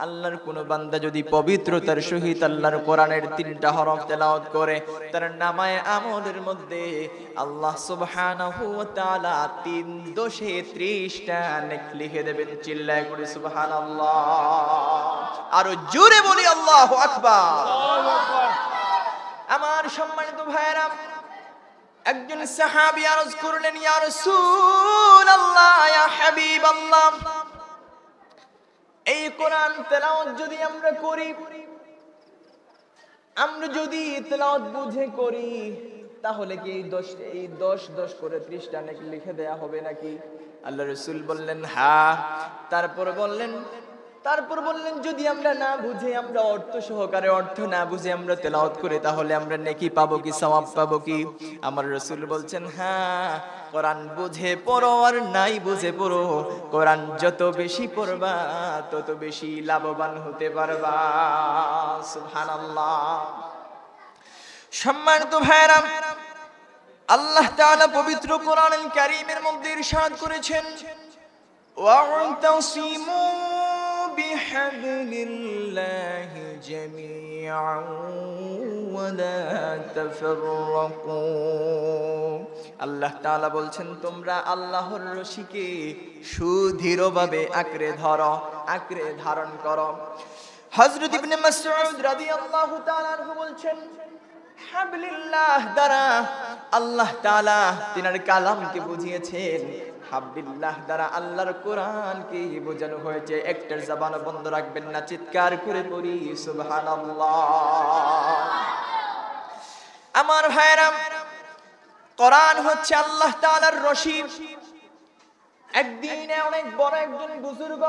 আল্লাহর কোন বান্দা যদি পবিত্রতার সহিত আল্লাহর কোরআনের 3টা হরফ তেলাওয়াত করে, তার নামায়ে আমলের মধ্যে আল্লাহ সুবহানাহু ওয়া তাআলা 330টা নেক লিখে দেবেন। চিল্লায় করে সুবহানাল্লাহ। আরো জোরে বলি আল্লাহু আকবার। আমার সম্মানিত ভাইরা, একজন সাহাবী আরজ করলেন, ইয়া রাসূলুল্লাহ, ইয়া হাবিবাল্লাহ, এই কোরআন তেলাওয়াত যদি আমরা করি, আমরা যদি তেলাওয়াত বুঝে করি, তাহলে কি এই 10 করে 30টা নাকি লিখে দেয়া হবে নাকি? আল্লাহ রাসূল বললেন হ্যাঁ। তারপর বললেন যদি আমরা না বুঝে, আমরা অর্থ সহকারে অর্থ না বুঝে আমরা তেলাওয়াত করি, তাহলে আমরা নেকি পাবো কি, সওয়াব পাবো কি? আমার রাসূল বলছেন হ্যাঁ, কোরআন বুঝে পড়ো আর নাই বুঝে পড়ো, কোরআন যত বেশি পড়বা তত বেশি লাভবান হতে পারবা। সুবহানাল্লাহ। সম্মানিত ভাইরা, আল্লাহ তাআলা পবিত্র কোরআনুল কারীমের মধ্যে ইরশাদ করেছেন, ওয়া'তাসিমু বিহাবলিল্লাহি জামিআন ওয়া লা তাফাররাকু। আল্লাহ তাআলা বলছেন, তোমরা আল্লাহর রশিকে সুদৃঢ়ভাবে আঁকড়ে ধরো, আঁকড়ে ধারণ করো। হযরত ইবনে মাসউদ রাদিয়াল্লাহু তাআলা আনহু বলছেন, হাবলিল্লাহ দ্বারা আল্লাহ তাআলা তিনার কালামকে বুঝিয়েছেন, হাবলিল্লাহ দ্বারা আল্লাহর কোরআনকে বোঝানো হয়েছে। একটার জবান বন্ধ রাখবেন না, চিৎকার করে পড়ি সুবহানাল্লাহ। আমার ভাইরা, কোরআন হচ্ছে আল্লাহ তাআলার রশি। একদিন অনেক বড় একজন বুজুর্গ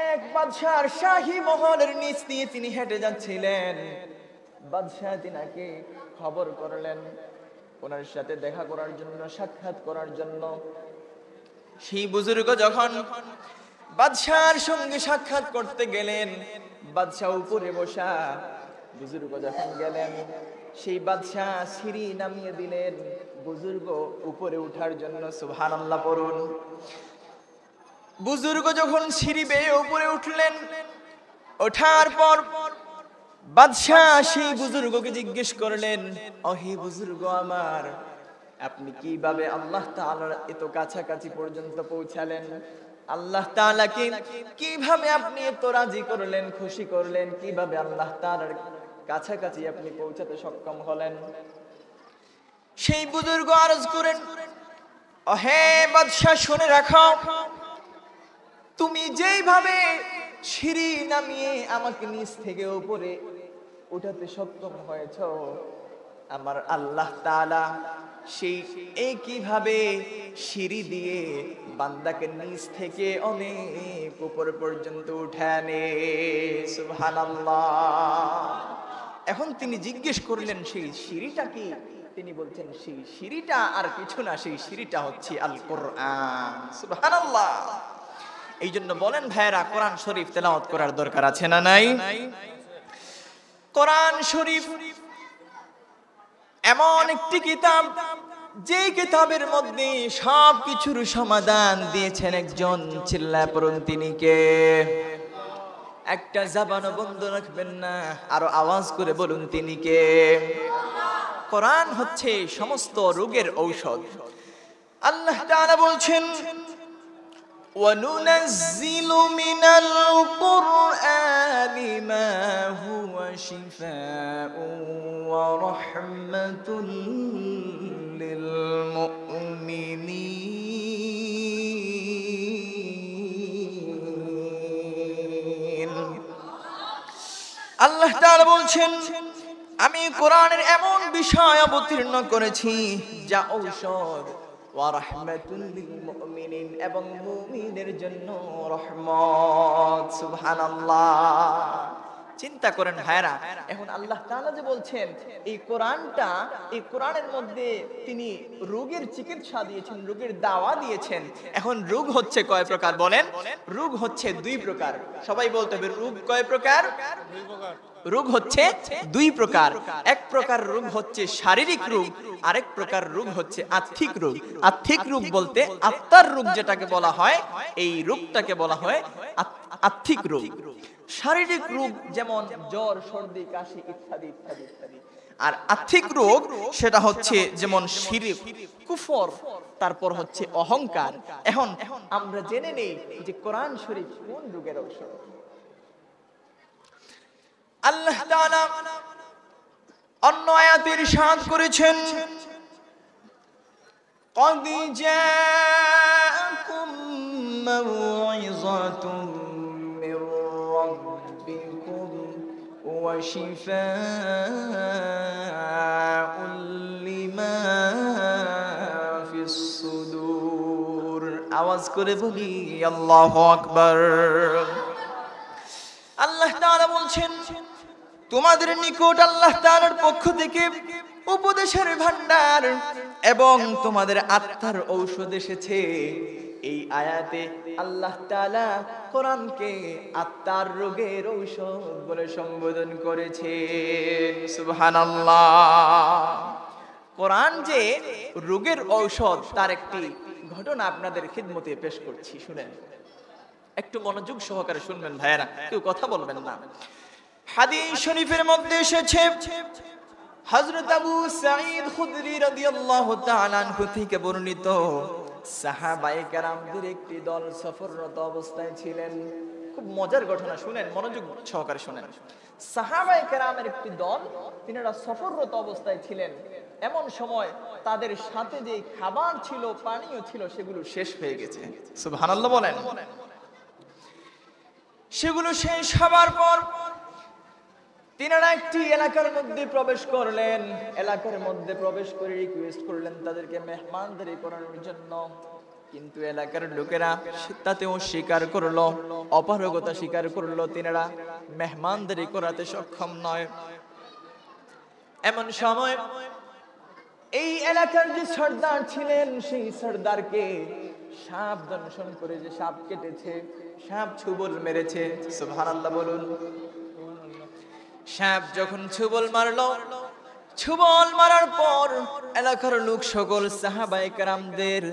এক বাদশার শাহী মহলের নিচ দিয়ে তিনি হেঁটে যাচ্ছিলেন। বাদশাহ তিনাকে খবর করলেন ওনার সাথে দেখা করার জন্য, সাক্ষাৎ করার জন্য। সেই বুজুর্গ যখন বাদশার সঙ্গে সাক্ষাৎ করতে গেলেন, বাদশাহ উপরে বসা, বুজুর্গ যখন গেলেন, সেই বাদশাহ সিঁড়ি নামিয়ে দিলেন বুজুর্গ উপরে ওঠার জন্য। সুবহানাল্লাহ পড়ুন। বুজুর্গ যখন সিঁড়ি বেয়ে উপরে উঠলেন, ওঠার পর বাদশাহ সেই বুজুর্গকে জিজ্ঞেস করলেন, ওহে বুজুর্গ আমার, আপনি কিভাবে আল্লাহ তাআলার এত কাছাকাছি পর্যন্ত পৌঁছালেন? আল্লাহ তাআলাকে কিভাবে আপনি এত রাজি করলেন, খুশি করলেন? কিভাবে আল্লাহ তাআলার কাছাকাছি আপনি পৌঁছাতে সক্ষম হলেন? সেই বুজুর্গ আরজ করেন, ওহে বাদশাহ, শুনে রাখো, তুমি যেইভাবে সিঁড়ি নামিয়ে আমাকে নিচ থেকে উপরে উঠাতে সক্ষম হয়েছ, আমার আল্লাহ তাআলা সেই একইভাবে সিঁড়ি দিয়ে বান্দাকে নিচ থেকে অনেক উপর পর্যন্ত উঠানে। সুবহানাল্লাহ। এখন তিনি জিজ্ঞেস করলেন, সেই সিঁড়িটা কি? তিনি বলছেন, সেই সিঁড়িটা আর কিছু না, সেই সিঁড়িটা হচ্ছে আল কোরআন। সুবহানাল্লাহ। এই জন্য বলেন ভাইরা, কোরআন শরীফ তেলাওয়াত করার দরকার আছে না নাই? কোরআন শরীফ এমন একটি কিতাব, যে কিতাবের মধ্যে সব কিছুর সমাধান দিয়েছেন একজন। চিল্লায় পড়ুন, তিনি কে? একটা জবান বন্ধ রাখবেন না, আরো আওয়াজ করে বলুন, তিনি কে? কোরআন হচ্ছে সমস্ত রোগের ঔষধ। আল্লাহ তাআলা বলছেন, وَنُنَزِّلُ مِنَ الْقُرْآنِ مَا هُوَ شِفَاءٌ وَرَحْمَةٌ لِلْمُؤْمِنِينَ। আল্লাহ তাআলা বলছেন, আমি কোরআনের এমন বিষয় অবতীর্ণ করেছি যা ঔষধ, ওয়া রাহমাতুল লিল মুমিনিন, এবং মুমিনের জন্য রহমত। সুবহানাল্লাহ। চিন্তা করেন ভাইরা, এখন আল্লাহ তাআলা যে বলছেন এই কোরআনটা, এই কোরআনের মধ্যে তিনি রোগের চিকিৎসা দিয়েছেন, রোগের দাওয়া দিয়েছেন। এখন রোগ হচ্ছে কয় প্রকার বলেন? রোগ হচ্ছে 2 প্রকার। সবাই বলতে হবে, রোগ কয় প্রকার? 2 প্রকার। রোগ হচ্ছে 2 প্রকার। এক প্রকার রোগ হচ্ছে শারীরিক রোগ, আরেক প্রকার রোগ হচ্ছে আত্মিক রোগ। আত্মিক রোগ বলতে আত্মার রোগ যেটাকে বলা হয়, এই রোগটাকে বলা হয় আর্থিক রোগ, শারীরিক রোগ যেমন জ্বর, সর্দি, কাশি ইত্যাদি ইত্যাদি ইত্যাদি। আর আর্থিক রোগ সেটা হচ্ছে যেমন শিরক, কুফর, তারপর হচ্ছে অহংকার। এখন আমরা জেনে নেই যে কোরআন শরীফ কোন রোগের ঔষধ। আল্লাহ তাআলা অন্য আয়াতে ইরশাদ করেছেন, قد جاءكم موعظة من ربكم وشفاء لما في الصدور। আওয়াজ করে বলি আল্লাহু আকবার। আল্লাহ তাআলা বলছেন, তোমাদের নিকট আল্লাহ তাআলার পক্ষ থেকে উপদেশের ভান্ডার এবং তোমাদের আত্মার ঔষধ এসেছে। এই আয়াতে আল্লাহ তাআলা কোরআনকে আত্মার রোগের ঔষধ বলে সম্বোধন করেছেন। সুবহানাল্লাহ। কোরআন যে রোগের ঔষধ তার একটি ঘটনা আপনাদের খিদমতে পেশ করছি, শুনেন, একটু মনোযোগ সহকারে শুনবেন ভাইয়েরা, কেউ কথা বলবেন না। হাদিস শরীফের মধ্যে এসেছে, হযরত আবু সাঈদ খুদরি রাদিয়াল্লাহু তাআলা আনহু থেকে বর্ণিত, সাহাবায়ে কেরামদের একটি দল সফররত অবস্থায় ছিলেন। খুব মজার ঘটনা, শুনেন, মনোযোগ সহকারে শুনেন। সাহাবায়ে কেরামের একটি দল, তিনারা সফররত অবস্থায় ছিলেন। এমন সময় তাদের সাথে যে খাবার ছিল, পানীয় ছিল, সেগুলো শেষ হয়ে গেছে। সুবহানাল্লাহ বলেন। সেগুলো শেষ হবার পর তিনারা একটি এলাকার মধ্যে প্রবেশ করলেন। এলাকার মধ্যে প্রবেশ করে রিকোয়েস্ট করলেন তাদেরকে মেহমানদারি করানোর জন্য, কিন্তু এলাকার লোকেরা তাতেও স্বীকার করলো, অপারগতা স্বীকার করলো, তিনারা মেহমানদারি করাতে সক্ষম নয়। এমন সময় এই এলাকার যে সর্দার ছিলেন, সেই সর্দারকে সাপ দংশন করে, যে সাপ কেটেছে, সাপ ছুবল মেরেছে। সুবহানাল্লাহ বলুন। সাপ যখন ছুবল মারলো, ছুবল মারার পর এলাকার লোক সকল সাহাবায়ে কেরামদের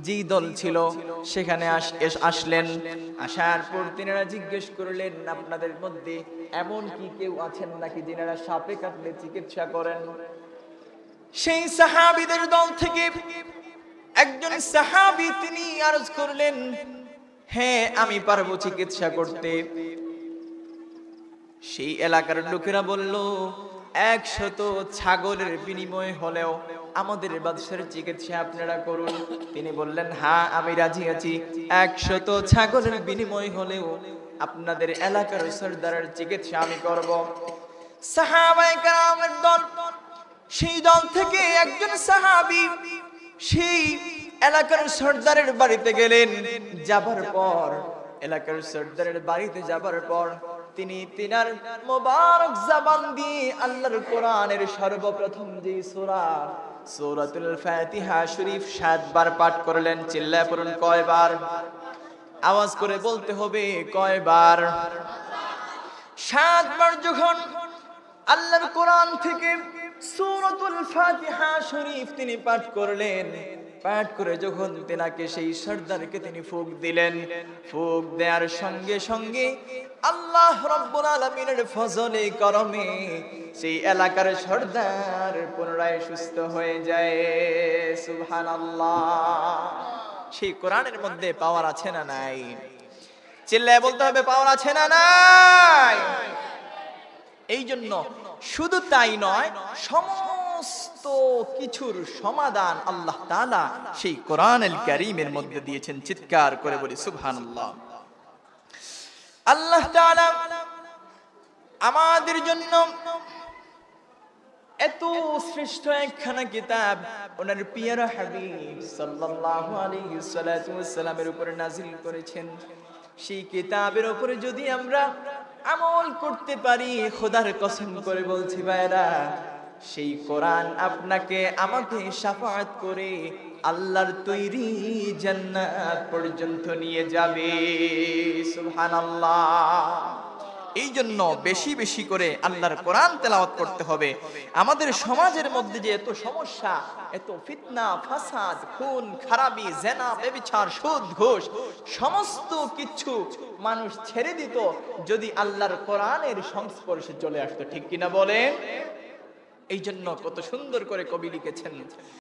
যে দল ছিল সেখানে আসলেন। আসার পর তিনারা জিজ্ঞেস করলেন, আপনাদের মধ্যে এমন কি কেউ আছেন নাকি যিনারা সাপে কাটলে চিকিৎসা করেন? সেই সাহাবীদের দল থেকে একজন সাহাবী তিনি আরজ করলেন, হ্যাঁ আমি পারবো চিকিৎসা করতে। সেই এলাকার লোকেরা বলল, 100 ছাগলের বিনিময়ে হলেও আমাদের বাদশার চিকিৎসা আপনারা করুন। তিনি বললেন, হ্যাঁ আমি রাজি আছি, 100 ছাগলের বিনিময় হলেও আপনাদের এলাকার সর্দারের চিকিৎসা আমি করব। সাহাবায়ে কেরামের দল, সেই দল থেকে একজন সাহাবী সেই এলাকার সর্দারের বাড়িতে গেলেন। যাবার পর, এলাকার সর্দারের বাড়িতে যাবার পর তিনি তিনার মোবারক জবান দিয়ে আল্লাহর কোরআনের সর্বপ্রথম যে সূরা, সূরাতুল ফাতিহা শরীফ 7 বার পাঠ করলেন। চিল্লায়ে পড়ুন, কয়বার? আওয়াজ করে বলতে হবে, কয়বার? 7 বার যখন আল্লাহর কোরআন থেকে সূরাতুল ফাতিহা শরীফ তিনি পাঠ করলেন, পাঠ করে যখন তেনাকে সেই সর্দারকে তিনি ফুঁক দিলেন, ফুঁক দেওয়ার সঙ্গে সঙ্গে আল্লাহ রাব্বুল আলামিনের ফজলে করমে সেই এলাকার সর্দার পুনরায় সুস্থ হয়ে যায়। সুবহানাল্লাহ। সেই কোরআনের মধ্যে পাওয়ার আছে না নাই? চিল্লায় বলতে হবে, পাওয়ার আছে না নাই? এই জন্য শুধু তাই নয়, সমস্ত কিছুর সমাধান আল্লাহ তাআলা সেই কোরআনুল কারীমের মধ্যে দিয়েছেন। চিৎকার করে বলি সুবহানাল্লাহ। আল্লাহ তাআলা আমাদের জন্য এত শ্রেষ্ঠ একখানা কিতাব ওনার পিয়ারা হাবিব সাল্লাল্লাহু আলাইহি ওয়াসাল্লামের উপরে নাজিল করেছেন। সেই কিতাবের উপরে যদি আমরা আমল করতে পারি, খোদার কসম করে বলছি ভাইরা, সেই কোরআন আপনাকে আমাকে শাফাআত করে আল্লাহর তৈরি জান্নাত পর্যন্ত নিয়ে যাবে। সুবহানাল্লাহ। এই জন্য বেশি বেশি করে আল্লাহর কোরআন তেলাওয়াত করতে হবে। আমাদের সমাজের মধ্যে যে এত সমস্যা, এত ফিতনা ফাসাদ, খুন খারাপি, জেনা ব্যভিচার, সুদ ঘুষ, সমস্ত কিছু মানুষ ছেড়ে দিত যদি আল্লাহর কোরআনের সংস্পর্শে চলে আসতো। ঠিক কিনা বলেন? এই জন্য কত সুন্দর করে কবি লিখেছেন,